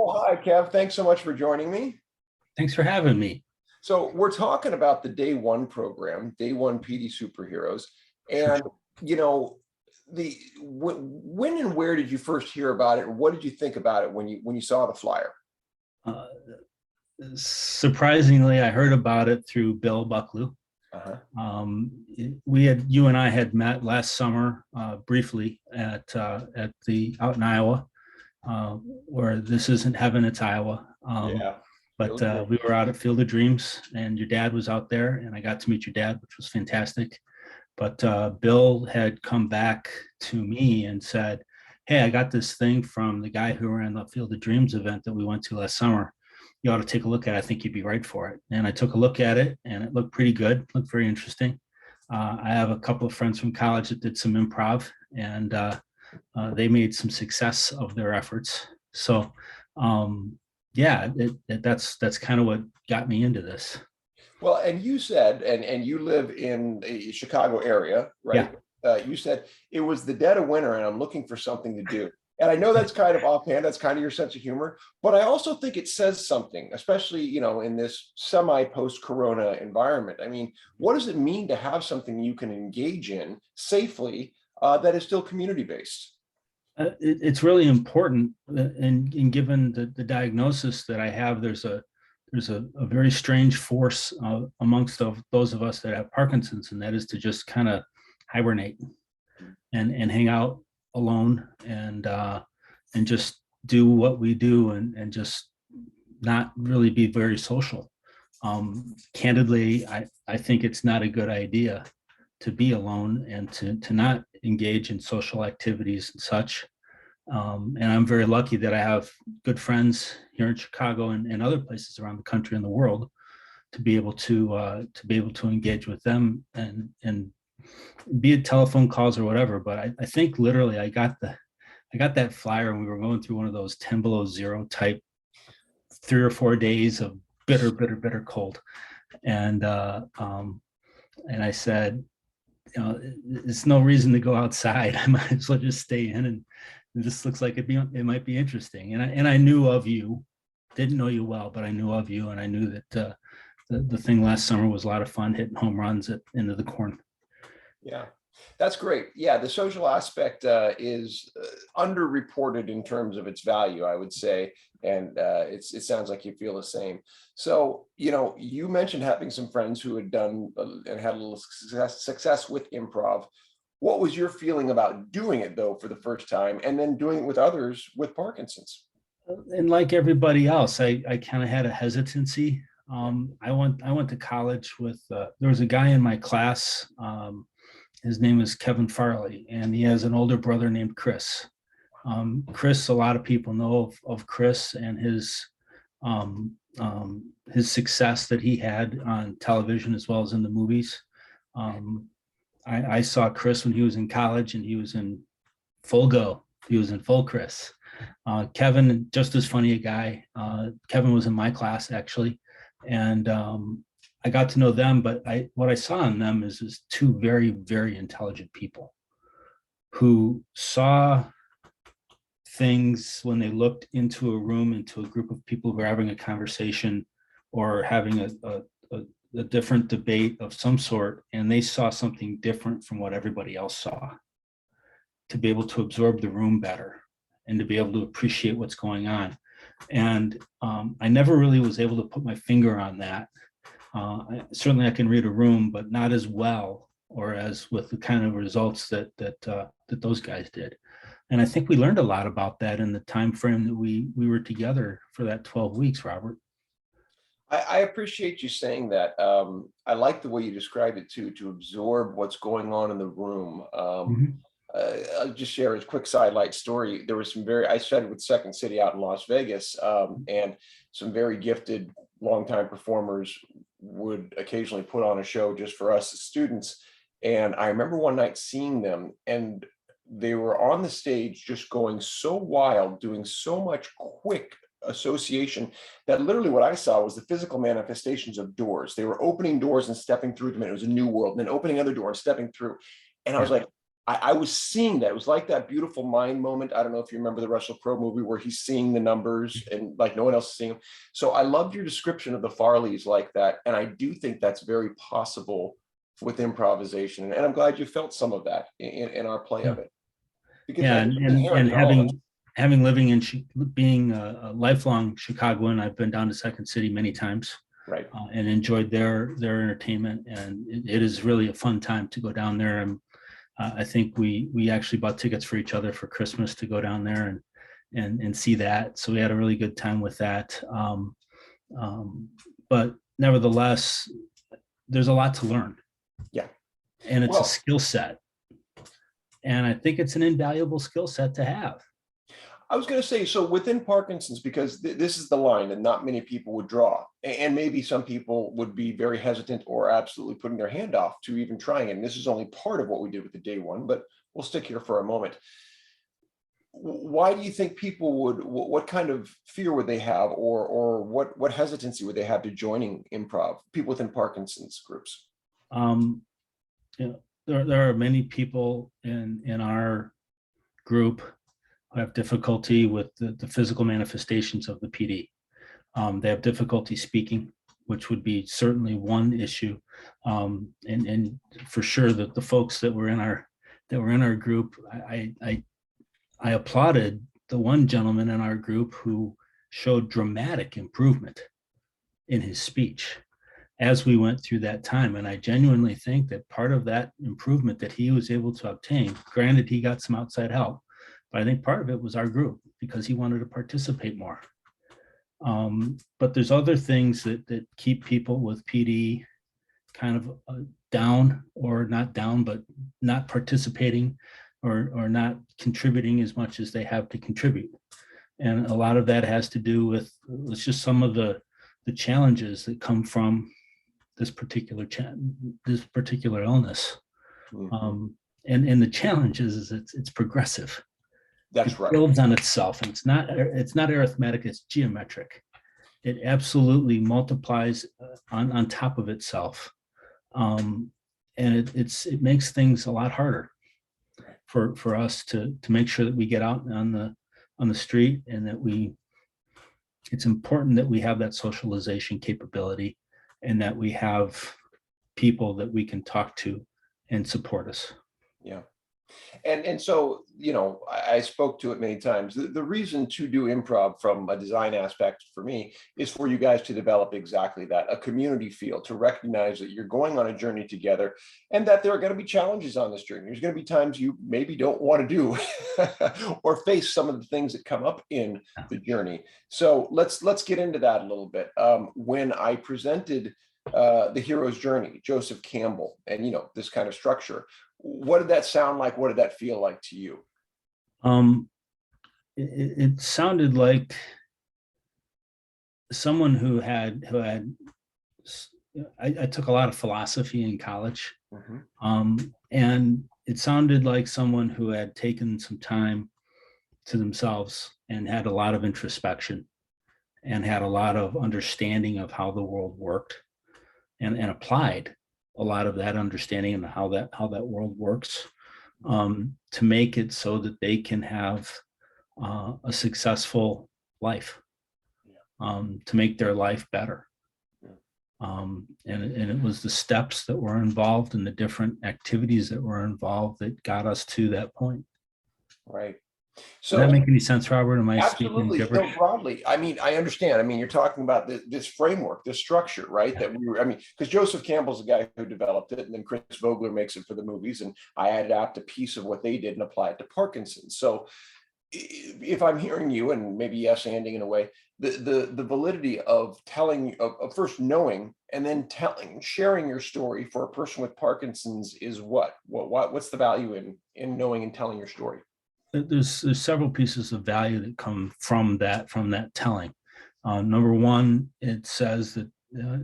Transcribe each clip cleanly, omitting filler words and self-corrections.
Well, hi, Kev. Thanks so much for joining me. Thanks for having me. So we're talking about the Day One program, Day One PD Superheroes, Sure. and you know, when and where did you first hear about it, and what did you think about it when you saw the flyer? Uh, Surprisingly, I heard about it through Bill Bucklew. Uh-huh. You and I had met last summer briefly at the out in Iowa, where this isn't heaven, it's Iowa. Yeah. But we were out at Field of Dreams, and your dad was out there, and I got to meet your dad, which was fantastic. But Bill had come back to me and said, "Hey, I got this thing from the guy who ran the Field of Dreams event that we went to last summer. You ought to take a look at it. I think you'd be right for it." And I took a look at it, and it looked pretty good, looked very interesting. I have a couple of friends from college that did some improv, and they made some success of their efforts. So, yeah, that's kind of what got me into this. Well, and you said, and you live in the Chicago area, Yeah. right? You said it was the dead of winter, and I'm looking for something to do. And I know that's kind of offhand, that's kind of your sense of humor, but I also think it says something, especially, in this semi-post-corona environment. I mean, what does it mean to have something you can engage in safely that is still community-based? It's really important, and given the diagnosis that I have, there's a very strange force amongst those of us that have Parkinson's, and that is to just kind of hibernate and hang out alone and just do what we do and just not really be very social. Candidly, I think it's not a good idea to be alone and to not engage in social activities and such. And I'm very lucky that I have good friends here in Chicago and other places around the country and the world to be able to engage with them and be it telephone calls or whatever. But I think literally I got that flyer and we were going through one of those 10 below zero type 3 or 4 days of bitter cold. And I said, it's no reason to go outside. I might as well just stay in, and this looks like it might be interesting. And I knew of you, didn't know you well, but I knew of you, and I knew that the thing last summer was a lot of fun, hitting home runs into the corn. Yeah, that's great. Yeah, the social aspect is underreported in terms of its value, I would say, and it sounds like you feel the same. So, you mentioned having some friends who had done and had a little success with improv. What was your feeling about doing it though for the first time, and then doing it with others with Parkinson's? And like everybody else, I kind of had a hesitancy. I went to college with there was a guy in my class. His name is Kevin Farley, and he has an older brother named Chris. Chris, a lot of people know of Chris and his success that he had on television as well as in the movies. I saw Chris when he was in college, and he was in full go. He was in full Chris. Kevin, just as funny a guy. Kevin was in my class actually, and I got to know them. But what I saw in them is two very, very intelligent people who saw things when they looked into a room, into a group of people who were having a conversation or having a different debate of some sort, and they saw something different from what everybody else saw, to be able to absorb the room better and to be able to appreciate what's going on. And I never really was able to put my finger on that. Certainly I can read a room, but not as well or as with the kind of results that those guys did. And I think we learned a lot about that in the time frame that we were together for that 12 weeks, Robert. I appreciate you saying that. I like the way you described it too, to absorb what's going on in the room. Mhm. I'll just share a quick sidelight story. There was I studied with Second City out in Las Vegas, and some very gifted longtime performers would occasionally put on a show just for us as students. And I remember one night seeing them, and they were on the stage just going so wild, doing so much quick association that literally what I saw was the physical manifestations of doors. They were opening doors and stepping through them, and it was a new world, and then opening other door and stepping through. And I was Yeah. like, I was seeing that. It was like that beautiful mind moment. I don't know if you remember the Russell Crowe movie where he's seeing the numbers and like no one else is seeing them. So I loved your description of the Farleys like that. And I do think that's very possible with improvisation. And I'm glad you felt some of that in our play of it. Because Yeah, I think it's inherent and in all of us. having living in being a lifelong Chicagoan, I've been down to Second City many times, Right. and enjoyed their entertainment, and it is really a fun time to go down there. And I think we actually bought tickets for each other for Christmas to go down there and see that. So we had a really good time with that. But nevertheless, there's a lot to learn. Yeah. And it's a Well, skill set. And I think it's an invaluable skill set to have. I was going to say, so within Parkinson's, because this is the line that not many people would draw, and maybe some people would be very hesitant or absolutely putting their hand off to even trying it. And this is only part of what we did with the day one, but we'll stick here for a moment. Why do you think people would, what kind of fear would they have, or what hesitancy would they have to joining improv, people within Parkinson's groups? You know, there are many people in our group who have difficulty with the physical manifestations of the PD. They have difficulty speaking, which would be certainly one issue. And for sure that the folks that were in our group, I applauded the one gentleman in our group who showed dramatic improvement in his speech as we went through that time. And I genuinely think that part of that improvement that he was able to obtain, granted he got some outside help, but I think part of it was our group because he wanted to participate more. But there's other things that keep people with PD kind of down, or not down, but not participating or not contributing as much as they have to contribute. And a lot of that has to do with just some of the challenges that come from this particular illness. Mm-hmm. And the challenge is it's progressive. That's It right. builds on itself, and it's not arithmetic, it's geometric. It absolutely multiplies on top of itself. And it makes things a lot harder for us to make sure that we get out on the street, and that it's important that we have that socialization capability, and that we have people that we can talk to and support us. Yeah. And so, I spoke to it many times. The reason to do improv from a design aspect for me is for you guys to develop exactly that, a community feel, to recognize that you're going on a journey together and that there are going to be challenges on this journey. There's going to be times you maybe don't want to do or face some of the things that come up in the journey. So let's get into that a little bit. When I presented the hero's journey, Joseph Campbell, and this kind of structure, what did that sound like? What did that feel like to you? It sounded like someone who had I took a lot of philosophy in college. Mm-hmm. And it sounded like someone who had taken some time to themselves and had a lot of introspection and had a lot of understanding of how the world worked, and applied a lot of that understanding and how that world works, to make it so that they can have a successful life, to make their life better. And it was the steps that were involved and the different activities that were involved that got us to that point. Right. So, does that make any sense, Robert? Am I absolutely, speaking gibberish? broadly. I mean, I understand. I mean, you're talking about this framework, this structure, right? That we were, because Joseph Campbell's the guy who developed it, and then Chris Vogler makes it for the movies, and I added out a piece of what they did and applied it to Parkinson's. So if I'm hearing you, and maybe yes, anding in a way, the validity of telling, of first knowing and then sharing your story for a person with Parkinson's is what's the value in knowing and telling your story? There's several pieces of value that come from that telling. Number one, it says that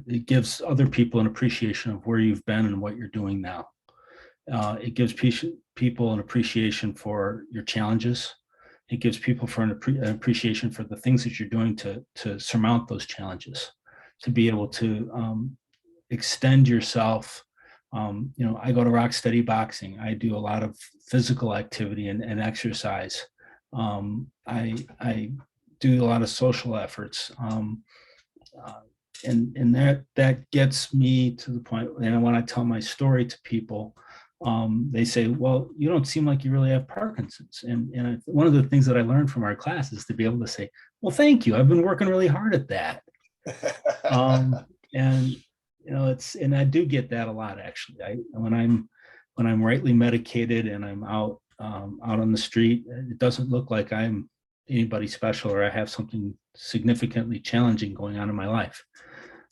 it gives other people an appreciation of where you've been and what you're doing now. It gives people an appreciation for your challenges. It gives people an appreciation for the things that you're doing to surmount those challenges, to be able to extend yourself I go to rock steady boxing. I do a lot of physical activity and exercise. I do a lot of social efforts. And that gets me to the point, and when I tell my story to people, they say, well, you don't seem like you really have Parkinson's. And one of the things that I learned from our class is to be able to say, well, thank you. I've been working really hard at that. And and I do get that a lot, actually. When I'm rightly medicated and I'm out on the street, it doesn't look like I'm anybody special or I have something significantly challenging going on in my life.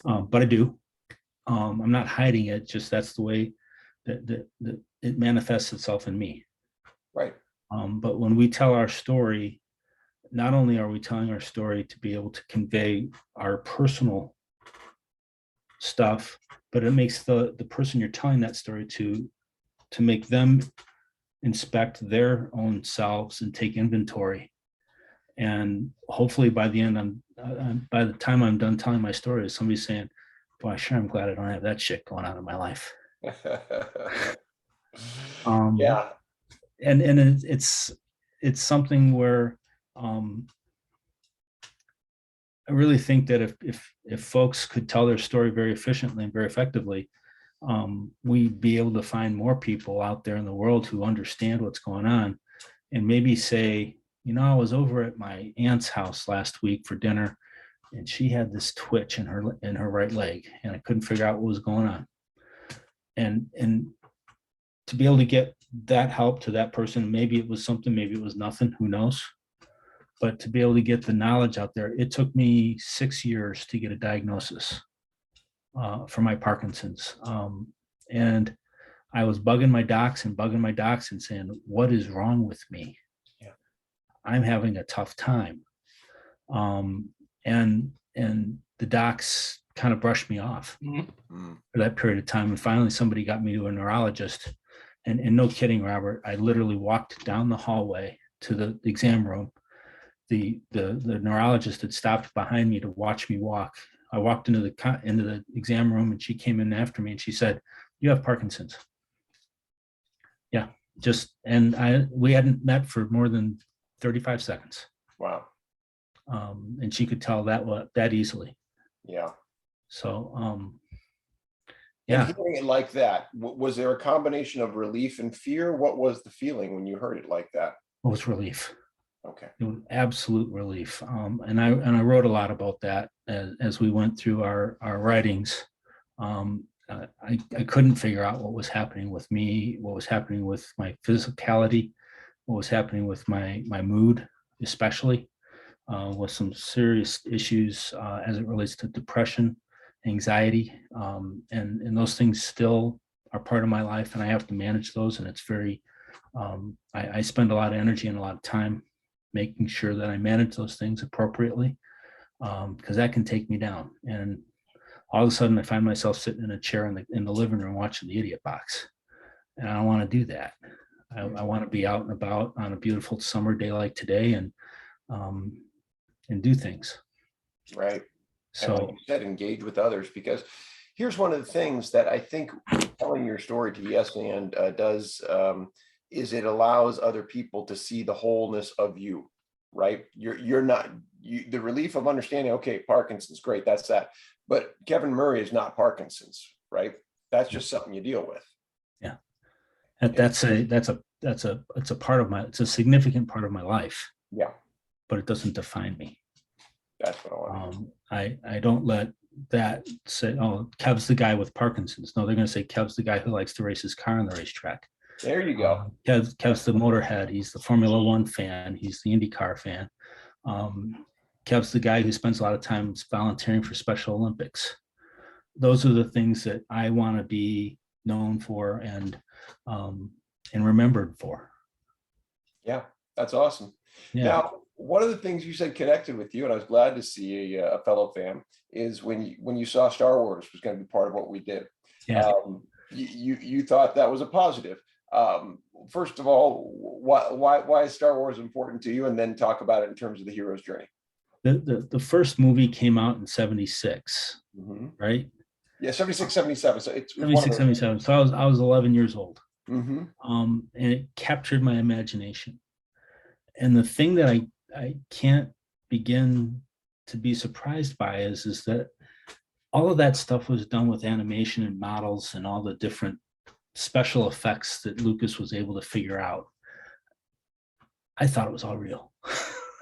But I do. I'm not hiding it. Just that's the way that it manifests itself in me. Right. But when we tell our story, not only are we telling our story to be able to convey our personal stuff, but it makes the person you're telling that story to make them inspect their own selves and take inventory. And hopefully by the end, by the time I'm done telling my story, somebody's saying, boy, sure, I'm glad I don't have that shit going on in my life. Yeah. And it's something where I really think that if folks could tell their story very efficiently and very effectively, we'd be able to find more people out there in the world who understand what's going on, and maybe say, I was over at my aunt's house last week for dinner, and she had this twitch in her right leg, and I couldn't figure out what was going on. And to be able to get that help to that person, maybe it was something, maybe it was nothing, who knows? But to be able to get the knowledge out there, it took me 6 years to get a diagnosis for my Parkinson's. And I was bugging my docs and saying, what is wrong with me? Yeah. I'm having a tough time. And the docs kind of brushed me off for that period of time. And finally, somebody got me to a neurologist. And no kidding, Robert, I literally walked down the hallway to the exam room. The neurologist had stopped behind me to watch me walk. I walked into the exam room, and she came in after me, and she said, "You have Parkinson's." Yeah, we hadn't met for more than 35 seconds. Wow. And she could tell that easily. Yeah. So, And hearing it like that, was there a combination of relief and fear? What was the feeling when you heard it like that? It was relief. Okay. It was absolute relief. And I wrote a lot about that as we went through our writings. I couldn't figure out what was happening with me, what was happening with my physicality, what was happening with my mood, especially with some serious issues as it relates to depression, anxiety, and those things still are part of my life, and I have to manage those. And it's very, I spend a lot of energy and a lot of time making sure that I manage those things appropriately, because that can take me down. And all of a sudden I find myself sitting in a chair in the living room watching the Idiot Box. And I don't want to do that. I want to be out and about on a beautiful summer day like today and do things. Right. So, and like you said, engage with others, because here's one of the things that I think telling your story to Yes And does, is it allows other people to see the wholeness of you, right? You're not, the relief of understanding, okay, Parkinson's, great, that's that. But Kevin Murray is not Parkinson's, right? That's just something you deal with. Yeah. It's a part of it's a significant part of my life. Yeah. But it doesn't define me. That's what I want. I don't let that say, oh, Kev's the guy with Parkinson's. No, they're going to say Kev's the guy who likes to race his car on the racetrack. There you go. Kev's the motorhead. He's the Formula One fan. He's the IndyCar fan. Kev's the guy who spends a lot of time volunteering for Special Olympics. Those are the things that I want to be known for and remembered for. Yeah, that's awesome. Yeah. Now, one of the things you said connected with you, and I was glad to see a fellow fan, is when you saw Star Wars was going to be part of what we did. Yeah. You thought that was a positive. First of all, why is Star Wars important to you? And then talk about it in terms of the hero's journey. The first movie came out in 76, right? Yeah, 76, 77. So it's one of 76, those. 77. So I was 11 years old. Mm-hmm. And it captured my imagination. And the thing that I can't begin to be surprised by is that all of that stuff was done with animation and models and all the different special effects that Lucas was able to figure out. I thought it was all real.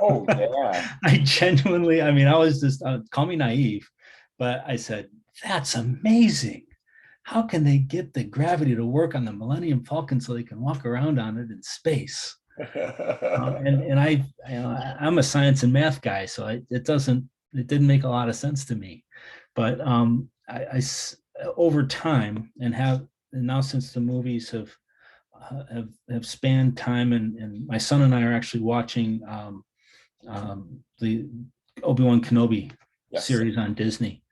Oh, yeah. I genuinely, I mean, I was just, call me naive, but I said, that's amazing. How can they get the gravity to work on the Millennium Falcon so they can walk around on it in space? And I'm a science and math guy, so it didn't make a lot of sense to me. But over time and now since the movies have spanned time, and my son and I are actually watching the Obi-Wan Kenobi Yes. series on Disney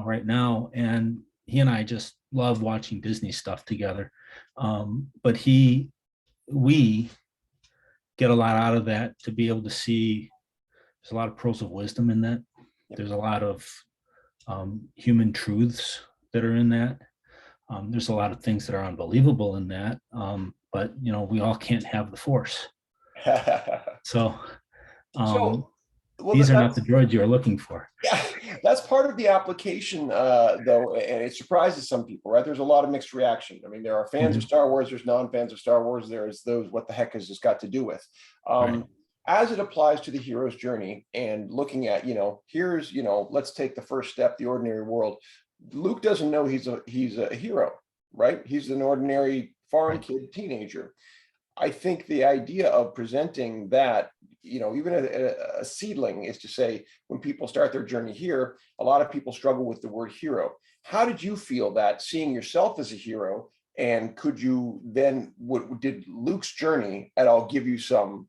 right now, and he and I just love watching Disney stuff together. But we get a lot out of that to be able to see there's a lot of pearls of wisdom in that. There's a lot of human truths that are in that. There's a lot of things that are unbelievable in that. But we all can't have the Force. So So, well, these are not the droids you are looking for. Yeah, that's part of the application, though, and it surprises some people, right? There's a lot of mixed reaction. I mean, there are fans of Star Wars, there's non-fans of Star Wars, there's those, what the heck has this got to do with? Right. As it applies to the hero's journey and looking at, here's, let's take the first step, the ordinary world. Luke doesn't know he's a hero, right? He's an ordinary foreign kid, teenager. I think the idea of presenting that, even a seedling, is to say, when people start their journey here, a lot of people struggle with the word hero. How did you feel that, seeing yourself as a hero, and could you then, did Luke's journey at all give you some,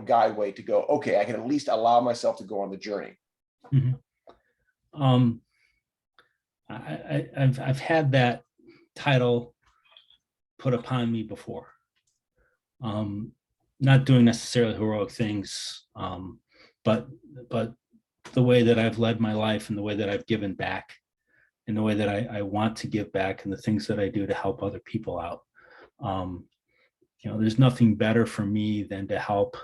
guide way to go, okay, I can at least allow myself to go on the journey? Mm-hmm. I've had that title put upon me before. Not doing necessarily heroic things, but the way that I've led my life and the way that I've given back and the way that I want to give back and the things that I do to help other people out. There's nothing better for me than to help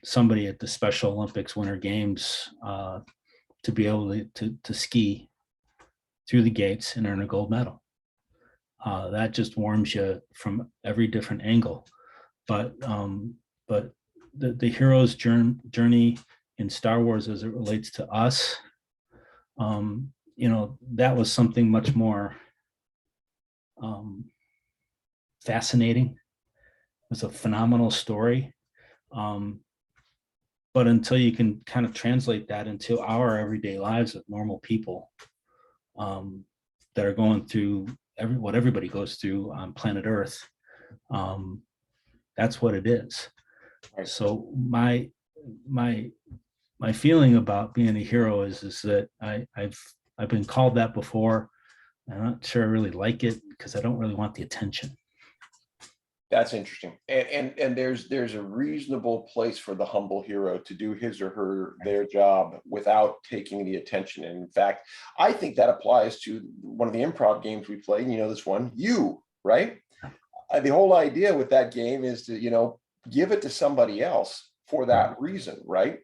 somebody at the Special Olympics Winter Games to be able to ski through the gates and earn a gold medal. That just warms you from every different angle. But the hero's journey in Star Wars as it relates to us, that was something much more fascinating. It was a phenomenal story. But until you can kind of translate that into our everyday lives of normal people that are going through what everybody goes through on planet Earth, that's what it is. Right. So my feeling about being a hero is that I've been called that before. I'm not sure I really like it because I don't really want the attention. That's interesting. And there's a reasonable place for the humble hero to do his or their job without taking the attention. And in fact, I think that applies to one of the improv games we play. This one, right? The whole idea with that game is to, give it to somebody else for that reason, right?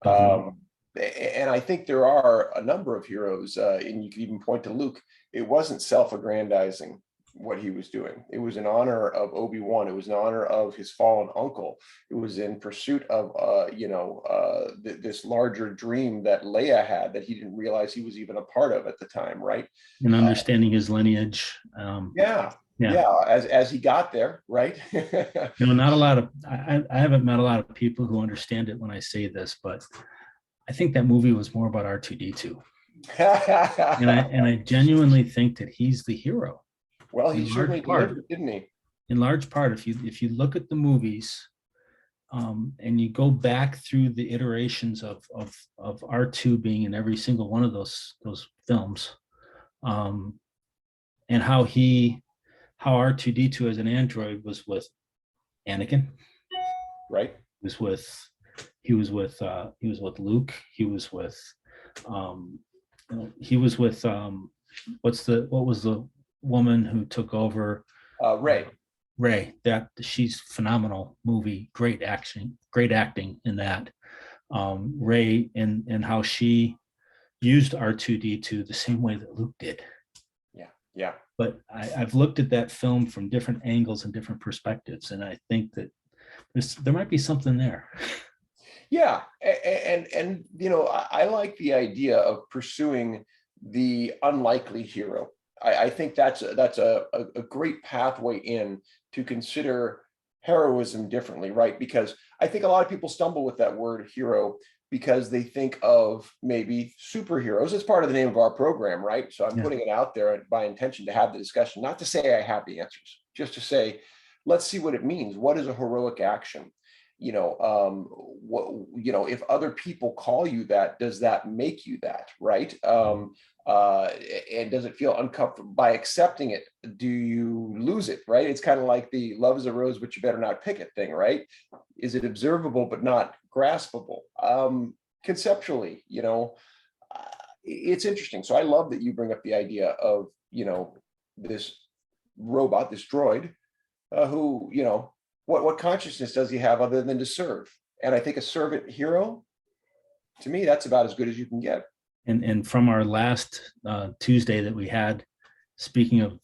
And I think there are a number of heroes, and you can even point to Luke. It wasn't self-aggrandizing what he was doing. It was in honor of Obi-Wan. It was in honor of his fallen uncle. It was in pursuit of, this larger dream that Leia had that he didn't realize he was even a part of at the time, right? And understanding his lineage. Yeah. As he got there, right? Not a lot of, I haven't met a lot of people who understand it when I say this, but I think that movie was more about R2-D2. and I genuinely think that he's the hero. Well, he certainly delivered, didn't he? In large part, if you look at the movies, and you go back through the iterations of R2 being in every single one of those films, and how R2-D2 as an android was with Anakin, right? He was with Luke. He was with he was with what was the woman who took over? Ray. Ray. That she's phenomenal movie, great acting in that. Ray and how she used R2D2 the same way that Luke did. Yeah. But I've looked at that film from different angles and different perspectives, and I think that there might be something there. Yeah, and I like the idea of pursuing the unlikely hero. I think that's a great pathway in to consider heroism differently, right? Because I think a lot of people stumble with that word hero because they think of maybe superheroes. It's part of the name of our program, right? So I'm putting it out there by intention to have the discussion, not to say I have the answers, just to say, let's see what it means. What is a heroic action? If other people call you that, does that make you that, right? And does it feel uncomfortable? By accepting it, do you lose it, right? It's kind of like the love is a rose, but you better not pick it thing, right? Is it observable but not graspable? Conceptually, it's interesting. So I love that you bring up the idea of, this robot, this droid, who, what consciousness does he have other than to serve? And I think a servant hero, to me, that's about as good as you can get. And from our last Tuesday that we had, speaking of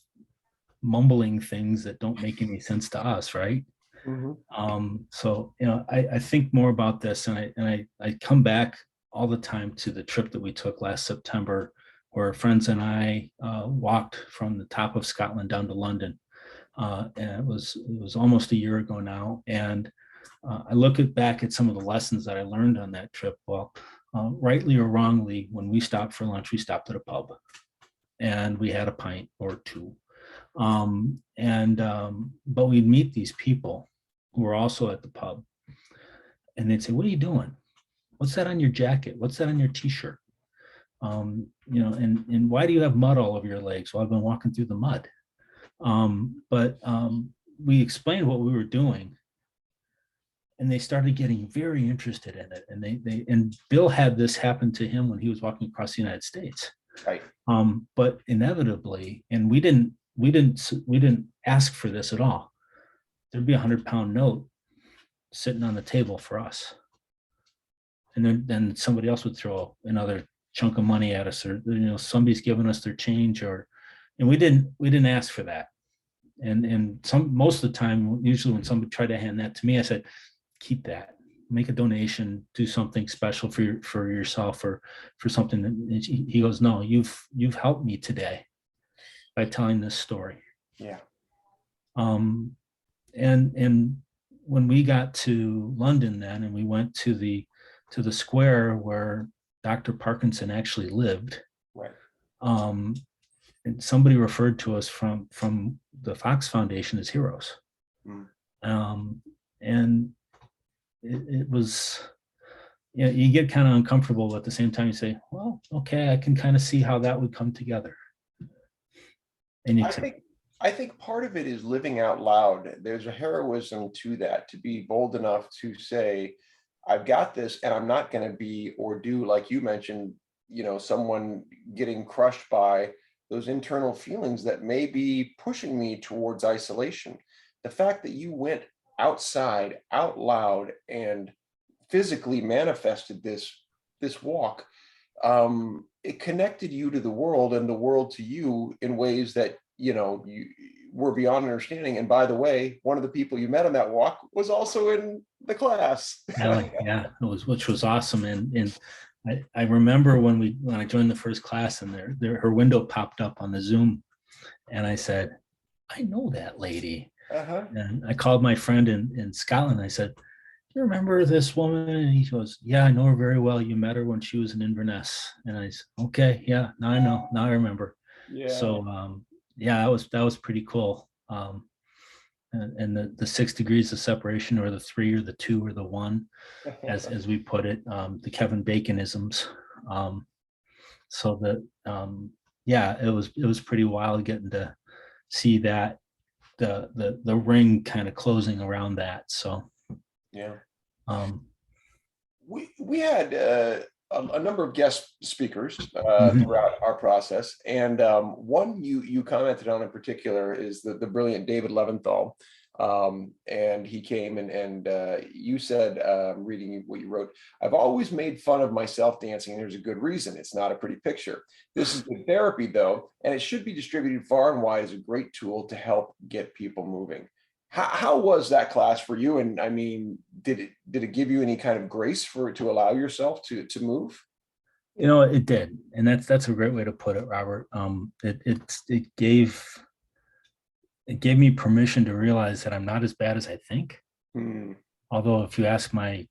mumbling things that don't make any sense to us, right? Mm-hmm. So I think more about this, and I come back all the time to the trip that we took last September, where friends and I walked from the top of Scotland down to London. And it was almost a year ago now. And I look back at some of the lessons that I learned on that trip. Well, rightly or wrongly, when we stopped for lunch, we stopped at a pub and we had a pint or two. But we'd meet these people who were also at the pub, and they'd say, "What are you doing? What's that on your jacket? What's that on your t-shirt? And why do you have mud all over your legs?" Well, I've been walking through the mud. But we explained what we were doing, and they started getting very interested in it. And Bill had this happen to him when he was walking across the United States. Right. But inevitably, and we didn't ask for this at all. There'd be £100 note sitting on the table for us, and then somebody else would throw another chunk of money at us, or somebody's giving us their change, and we didn't ask for that. And most of the time, usually when somebody tried to hand that to me, I said, keep that, make a donation, do something special for yourself or for something. And he goes, no, you've helped me today by telling this story. Yeah. And when we got to London then, and we went to the square where Dr. Parkinson actually lived, right. And somebody referred to us from the Fox Foundation as heroes. And it was, you get kind of uncomfortable, but at the same time you say, well, okay, I can kind of see how that would come together. And I think part of it is living out loud. There's a heroism to that, to be bold enough to say, I've got this, and I'm not going to be or do, like you mentioned, someone getting crushed by those internal feelings that may be pushing me towards isolation. The fact that you went outside, out loud, and physically manifested this walk, it connected you to the world and the world to you in ways that you were beyond understanding. And by the way, one of the people you met on that walk was also in the class. Yeah, which was awesome. And I remember when I joined the first class, and her window popped up on the Zoom, and I said, I know that lady. And I called my friend in Scotland. I said, do you remember this woman? And he goes, yeah, I know her very well. You met her when she was in Inverness. And I said, okay, yeah, now I know. Now I remember. Yeah. So yeah, that was pretty cool. And the 6 degrees of separation, or the 3 or the 2 or the 1, as we put it, the Kevin Baconisms. So that yeah, it was pretty wild getting to see that the ring kind of closing around that. So yeah. Um, We had a number of guest speakers Mhm. throughout our process, and one you commented on in particular is the brilliant David Leventhal. And he came and you said, reading what you wrote, "I've always made fun of myself dancing, and there's a good reason. It's not a pretty picture. This is good therapy, though, and it should be distributed far and wide as a great tool to help get people moving." How was that class for you? And I mean, did it give you any kind of grace to allow yourself to move? It did, and that's a great way to put it, Robert. It gave me permission to realize that I'm not as bad as I think. Hmm. Although, if you ask my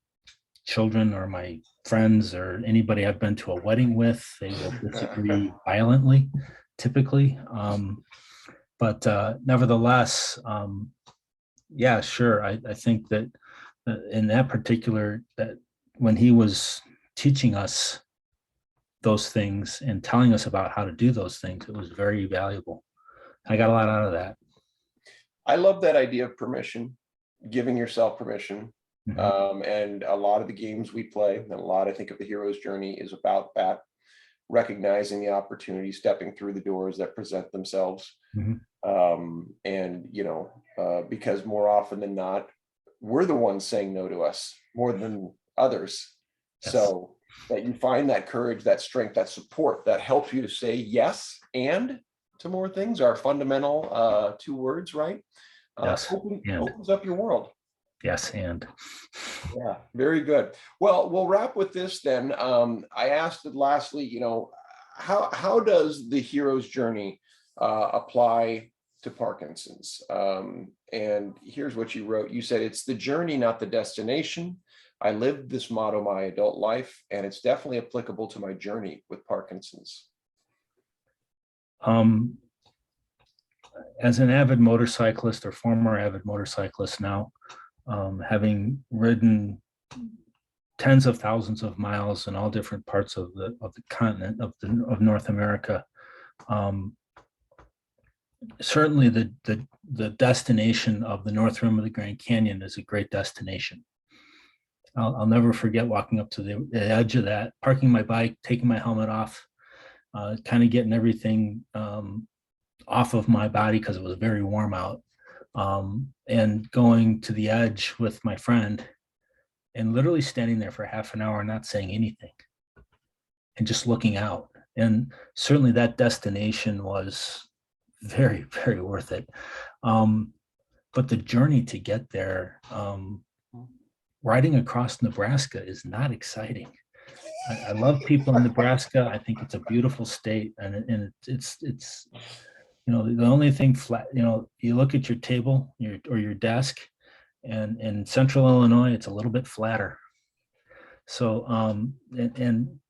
children or my friends or anybody I've been to a wedding with, they will disagree violently, typically. But nevertheless, yeah, sure. I think that in that particular, that when he was teaching us those things and telling us about how to do those things, it was very valuable. I got a lot out of that. I love that idea of permission, giving yourself permission. Mhm. And a lot of the games we play, and a lot, I think, of the hero's journey is about that, recognizing the opportunity, stepping through the doors that present themselves. Mhm. And, because more often than not, we're the ones saying no to us more than others. Yes. So that you find that courage, that strength, that support that helps you to say yes and to more things are fundamental two words, right? Yes. And Opens up your world. yes. And Yeah, very good. Well, we'll wrap with this then. I asked it lastly, how does the hero's journey apply to Parkinson's? And here's what you wrote. You said, "It's the journey, not the destination. I lived this motto my adult life, and it's definitely applicable to my journey with Parkinson's." um, as an avid motorcyclist or former avid motorcyclist now, having ridden tens of thousands of miles in all different parts of the continent of North America, um, certainly the destination of the North Rim of the Grand Canyon is a great destination. I'll never forget walking up to the edge of that, parking my bike, taking my helmet off, kind of getting everything off of my body because it was very warm out, and going to the edge with my friend and literally standing there for half an hour, not saying anything and just looking out. And certainly that destination was very, very worth it. But the journey to get there, riding across Nebraska is not exciting. I love people in Nebraska. I think it's a beautiful state, and it's the only thing flat. You look at your table, or your desk, and in Central Illinois, it's a little bit flatter. So,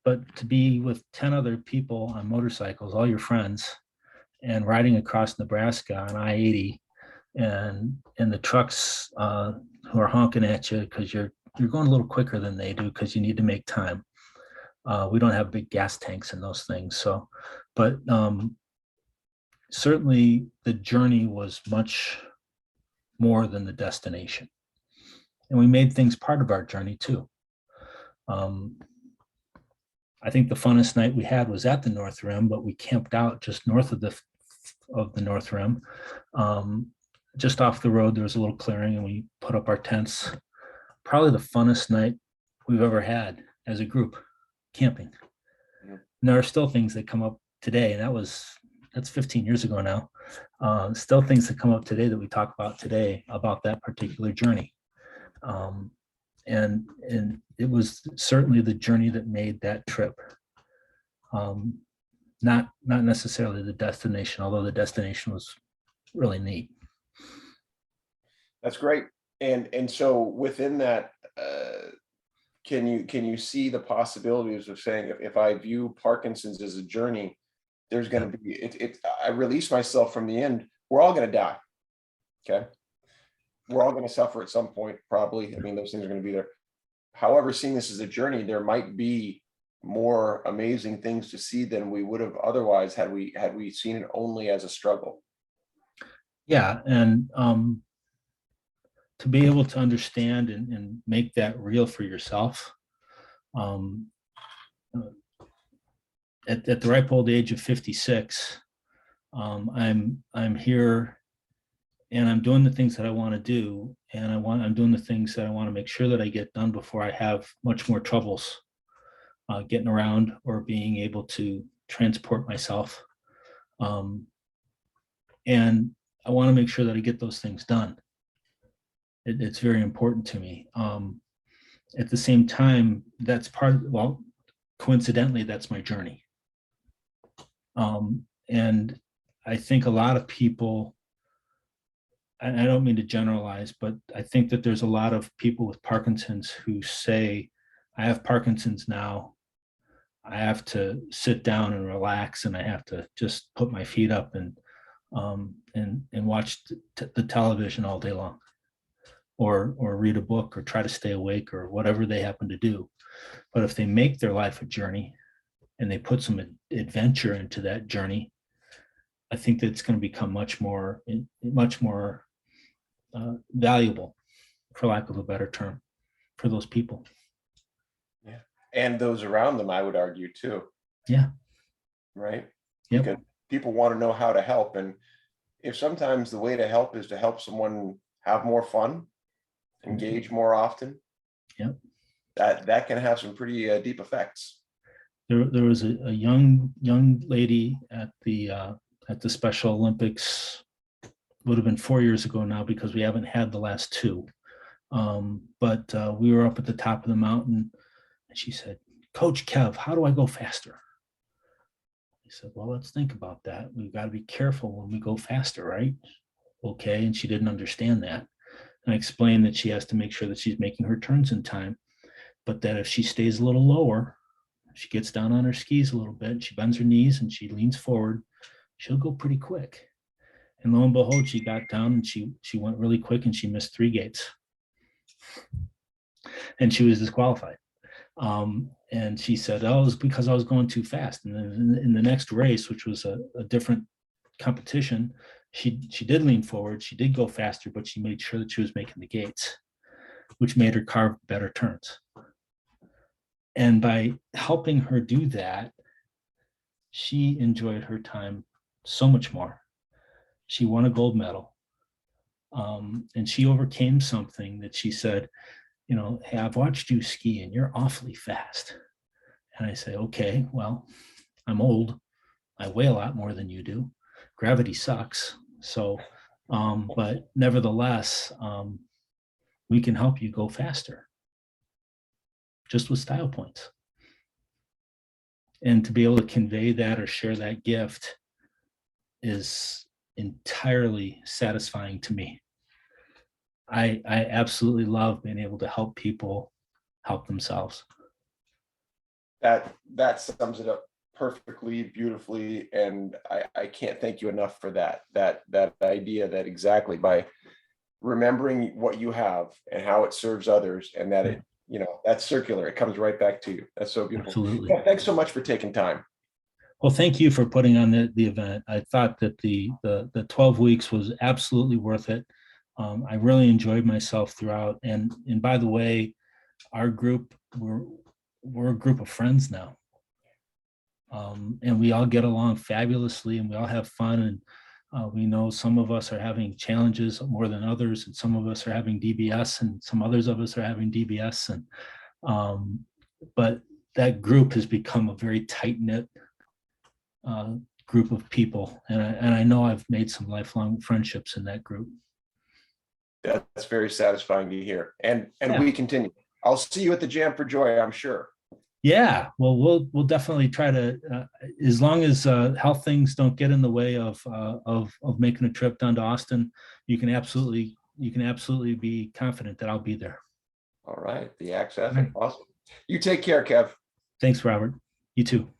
but to be with 10 other people on motorcycles, all your friends, and riding across Nebraska on I-80, and the trucks who are honking at you because you're going a little quicker than they do because you need to make time. We don't have big gas tanks and those things. So, but certainly the journey was much more than the destination. And we made things part of our journey too. I think the funnest night we had was at the North Rim, but we camped out just north of the North Rim. Just off the road, there was a little clearing, and we put up our tents. Probably the funnest night we've ever had as a group, camping. Yeah. And there are still things that come up today, and that's 15 years ago now. Still things that come up today that we talk about today about that particular journey. And it was certainly the journey that made that trip. Not necessarily the destination, although the destination was really neat. That's great. And so within that, can you see the possibilities of saying, if I view Parkinson's as a journey, there's going to be I release myself from the end. We're all going to die. Okay. We're all going to suffer at some point, probably. I mean, those things are going to be there. However, seeing this as a journey, there might be more amazing things to see than we would have otherwise had we seen it only as a struggle. Yeah, and to be able to understand and make that real for yourself, at the ripe old age of 56, I'm here and I'm doing the things that I want to do, and I'm doing the things that I want to make sure that I get done before I have much more troubles getting around or being able to transport myself. And I want to make sure that I get those things done. It's very important to me. At the same time, that's coincidentally, that's my journey. And I think a lot of people, and I don't mean to generalize, but I think that there's a lot of people with Parkinson's who say, I have Parkinson's now. I have to sit down and relax, and I have to just put my feet up and watch the television all day long, or read a book, or try to stay awake, or whatever they happen to do. But if they make their life a journey and they put some adventure into that journey, I think that it's going to become much more valuable, for lack of a better term, for those people. Yeah, and those around them, I would argue too. Yeah. Right. Yep. Because people want to know how to help, and if sometimes the way to help is to help someone have more fun, engage more often, Yep. that can have some pretty deep effects. There was a young lady at the Special Olympics, would have been 4 years ago now, because we haven't had the last two. But we were up at the top of the mountain, and she said, "Coach Kev, how do I go faster?" I said, "Well, let's think about that. We've got to be careful when we go faster, right?" Okay. And she didn't understand that. And I explained that she has to make sure that she's making her turns in time, but that if she stays a little lower, she gets down on her skis a little bit, she bends her knees and she leans forward, she'll go pretty quick. And lo and behold, she got down and she went really quick, and she missed 3 gates. And she was disqualified. And she said, "Oh, it was because I was going too fast." And then in the next race, which was a different competition, she did lean forward, she did go faster, but she made sure that she was making the gates, which made her carve better turns. And by helping her do that, she enjoyed her time so much more. She won a gold medal. And she overcame something that she said, "Hey, I've watched you ski and you're awfully fast." And I say, "Okay, well, I'm old. I weigh a lot more than you do. Gravity sucks. So, but nevertheless, we can help you go faster, just with style points." And to be able to convey that or share that gift is entirely satisfying to me. I absolutely love being able to help people help themselves. That sums it up perfectly, beautifully, and I can't thank you enough for that idea that exactly by remembering what you have and how it serves others, and that it, that's circular, it comes right back to you. That's so beautiful. Absolutely. Yeah, thanks so much for taking time. Well, thank you for putting on the event. I thought that the 12 weeks was absolutely worth it. I really enjoyed myself throughout. And by the way, our group, we're a group of friends now. And we all get along fabulously, and we all have fun. And we know some of us are having challenges more than others, and some of us are having DBS, and some others of us are having DBS. And but that group has become a very tight-knit group of people, and I know I've made some lifelong friendships in that group. That's very satisfying to hear. And Yeah. We continue. I'll see you at the Jam for Joy, I'm sure. Yeah, well, we'll definitely try to, as long as health things don't get in the way of making a trip down to Austin. You can absolutely be confident that I'll be there. All right, the access. Right. Awesome. You take care, Kev. Thanks, Robert. You too.